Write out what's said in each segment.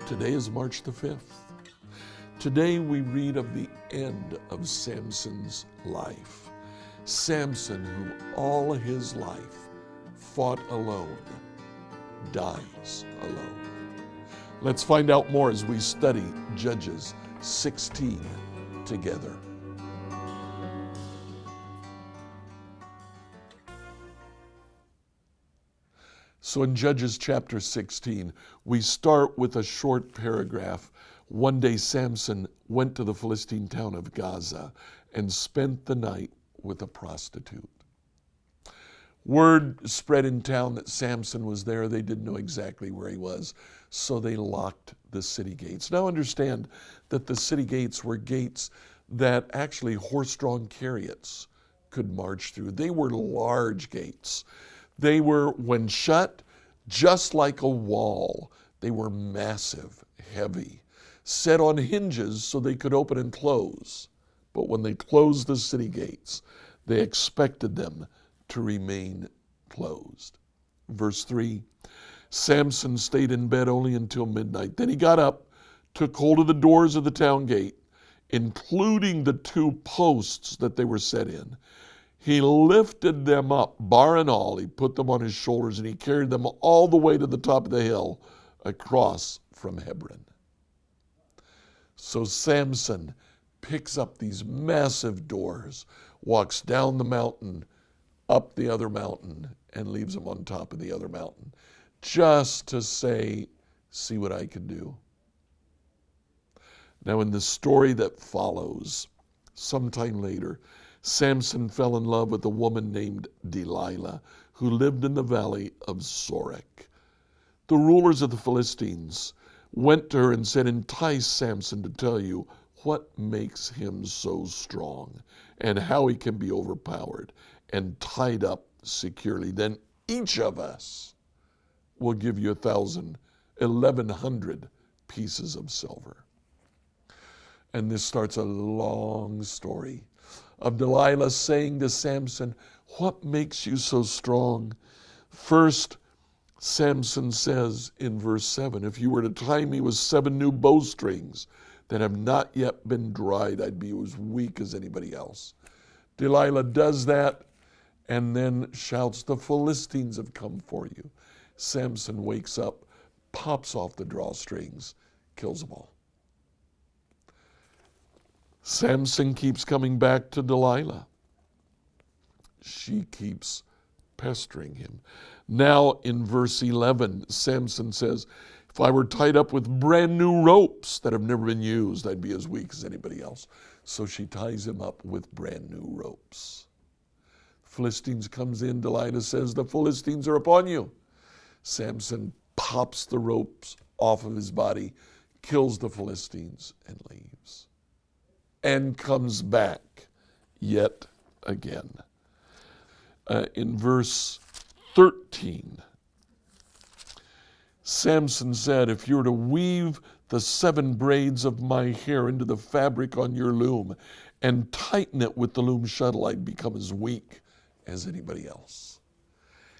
Today is March the 5th. Today we read of the end of Samson's life. Samson, who all his life fought alone, dies alone. Let's find out more as we study Judges 16 together. So in Judges chapter 16, we start with a short paragraph. One day Samson went to the Philistine town of Gaza and spent the night with a prostitute. Word spread in town that Samson was there. They didn't know exactly where he was, so they locked the city gates. Now understand that the city gates were gates that actually horse-drawn chariots could march through. They were large gates. They were, when shut, just like a wall. They were massive, heavy, set on hinges so they could open and close. But when they closed the city gates, they expected them to remain closed. Verse 3, Samson stayed in bed only until midnight. Then he got up, took hold of the doors of the town gate, including the two posts that they were set in. He lifted them up, bar and all. He put them on his shoulders, and he carried them all the way to the top of the hill across from Hebron. So Samson picks up these massive doors, walks down the mountain, up the other mountain, and leaves them on top of the other mountain, just to say, see what I can do. Now in the story that follows, sometime later, Samson fell in love with a woman named Delilah, who lived in the valley of Sorek. The rulers of the Philistines went to her and said, entice Samson to tell you what makes him so strong and how he can be overpowered and tied up securely. Then each of us will give you 1,100 pieces of silver. And this starts a long story of Delilah saying to Samson, what makes you so strong? First, Samson says in verse 7, if you were to tie me with 7 new bowstrings that have not yet been dried, I'd be as weak as anybody else. Delilah does that and then shouts, the Philistines have come for you. Samson wakes up, pops off the drawstrings, kills them all. Samson keeps coming back to Delilah. She keeps pestering him. Now in verse 11, Samson says, if I were tied up with brand new ropes that have never been used, I'd be as weak as anybody else. So she ties him up with brand new ropes. Philistines comes in, Delilah says, the Philistines are upon you. Samson pops the ropes off of his body, kills the Philistines, and leaves. And comes back yet again. In verse 13, Samson said, if you were to weave the 7 braids of my hair into the fabric on your loom and tighten it with the loom shuttle, I'd become as weak as anybody else.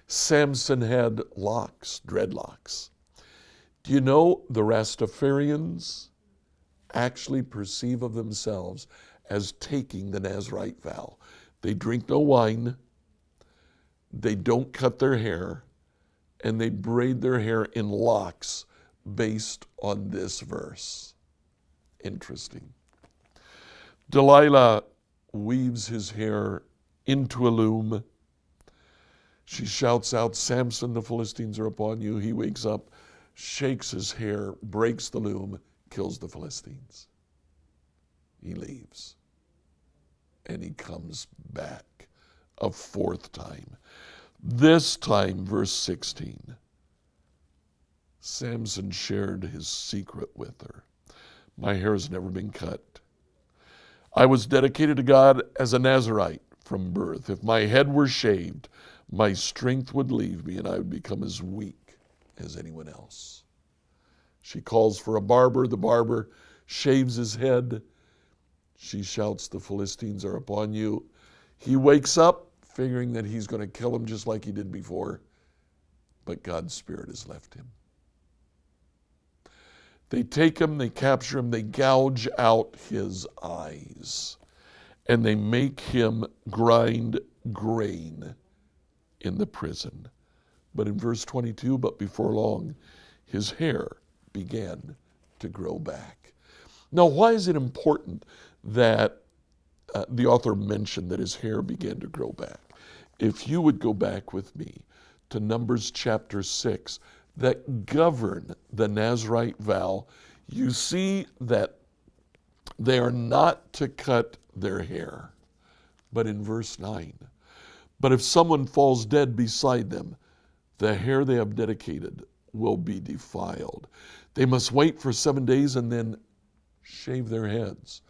Samson had locks, dreadlocks. Do you know the Rastafarians actually perceive of themselves as taking the Nazirite vow? They drink no wine, they don't cut their hair, and they braid their hair in locks based on this verse. Interesting. Delilah weaves his hair into a loom. She shouts out, Samson, the Philistines are upon you. He wakes up, shakes his hair, breaks the loom, kills the Philistines. He leaves. And he comes back a 4th time. This time, verse 16, Samson shared his secret with her. My hair has never been cut. I was dedicated to God as a Nazirite from birth. If my head were shaved, my strength would leave me and I would become as weak as anyone else. She calls for a barber. The barber shaves his head. She shouts, the Philistines are upon you. He wakes up, figuring that he's going to kill him just like he did before. but God's Spirit has left him. They take him, they capture him, they gouge out his eyes, and they make him grind grain in the prison. But in verse 22, but before long, his hair began to grow back. Now, why is it important that the author mentioned that his hair began to grow back? If you would go back with me to Numbers chapter 6, that govern the Nazirite vow, you see that they are not to cut their hair. But in verse 9, but if someone falls dead beside them, the hair they have dedicated will be defiled. They must wait for 7 days and then shave their heads,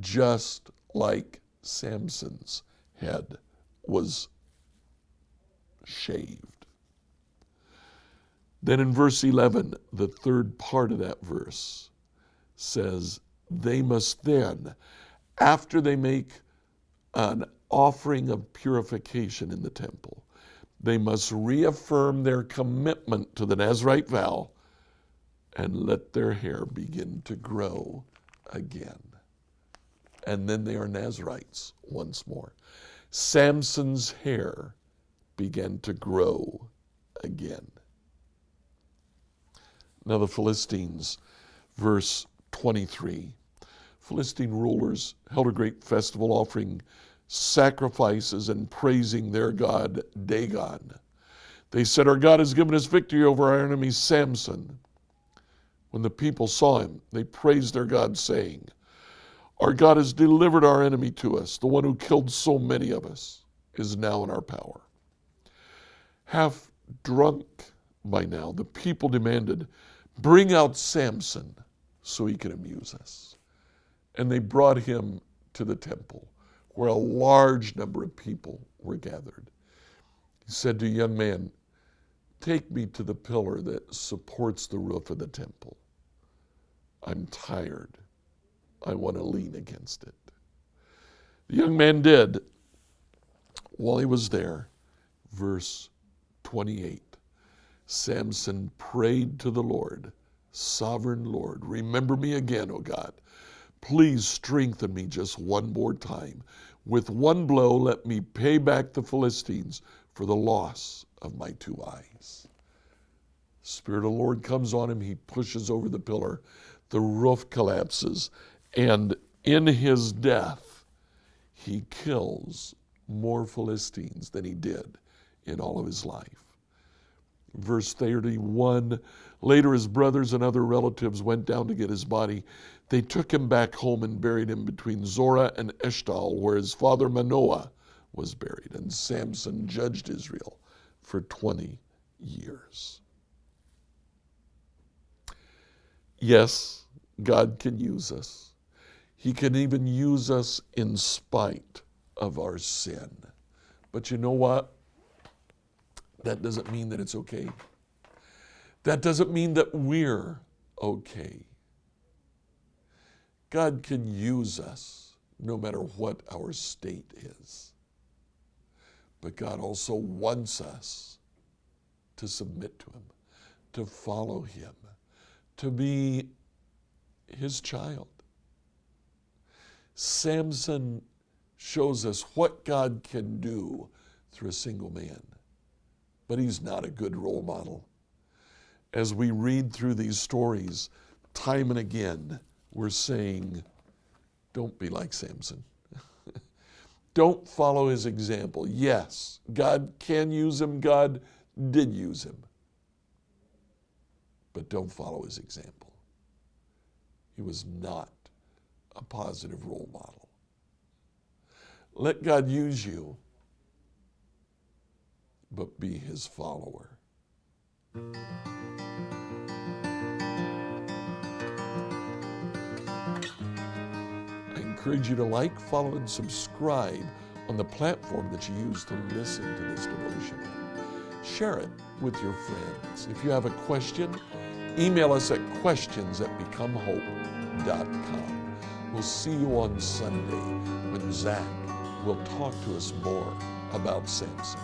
just like Samson's head was shaved. Then in verse 11, the third part of that verse says, they must then, after they make an offering of purification in the temple, they must reaffirm their commitment to the Nazirite vow and let their hair begin to grow again. And then they are Nazirites once more. Samson's hair began to grow again. Now the Philistines, verse 23. Philistine rulers held a great festival, offering sacrifices and praising their god Dagon. They said, our God has given us victory over our enemy Samson. When the people saw him, they praised their God, saying, our God has delivered our enemy to us. The one who killed so many of us is now in our power. Half drunk by now, the people demanded, bring out Samson so he can amuse us. And they brought him to the temple, where a large number of people were gathered. He said to a young man, take me to the pillar that supports the roof of the temple. I'm tired. I want to lean against it. The young man did. While he was there, verse 28, Samson prayed to the Lord, sovereign Lord, remember me again, O God. Please strengthen me just one more time. With one blow, let me pay back the Philistines for the loss of my 2 eyes. The Spirit of the Lord comes on him. He pushes over the pillar. The roof collapses. And in his death, he kills more Philistines than he did in all of his life. Verse 31, later his brothers and other relatives went down to get his body. They took him back home and buried him between Zorah and Eshtaol, where his father Manoah was buried. And Samson judged Israel for 20 years. Yes, God can use us. He can even use us in spite of our sin. But you know what? That doesn't mean that it's okay. That doesn't mean that we're okay. God can use us no matter what our state is. But God also wants us to submit to him, to follow him, to be his child. Samson shows us what God can do through a single man. But he's not a good role model. As we read through these stories, time and again, we're saying, don't be like Samson. Don't follow his example. Yes, God can use him. God did use him. But don't follow his example. He was not a positive role model. Let God use you, but be his follower. I encourage you to like, follow, and subscribe on the platform that you use to listen to this devotion. Share it with your friends. If you have a question, email us at questions@becomehope.com. We'll see you on Sunday when Zach will talk to us more about Samson.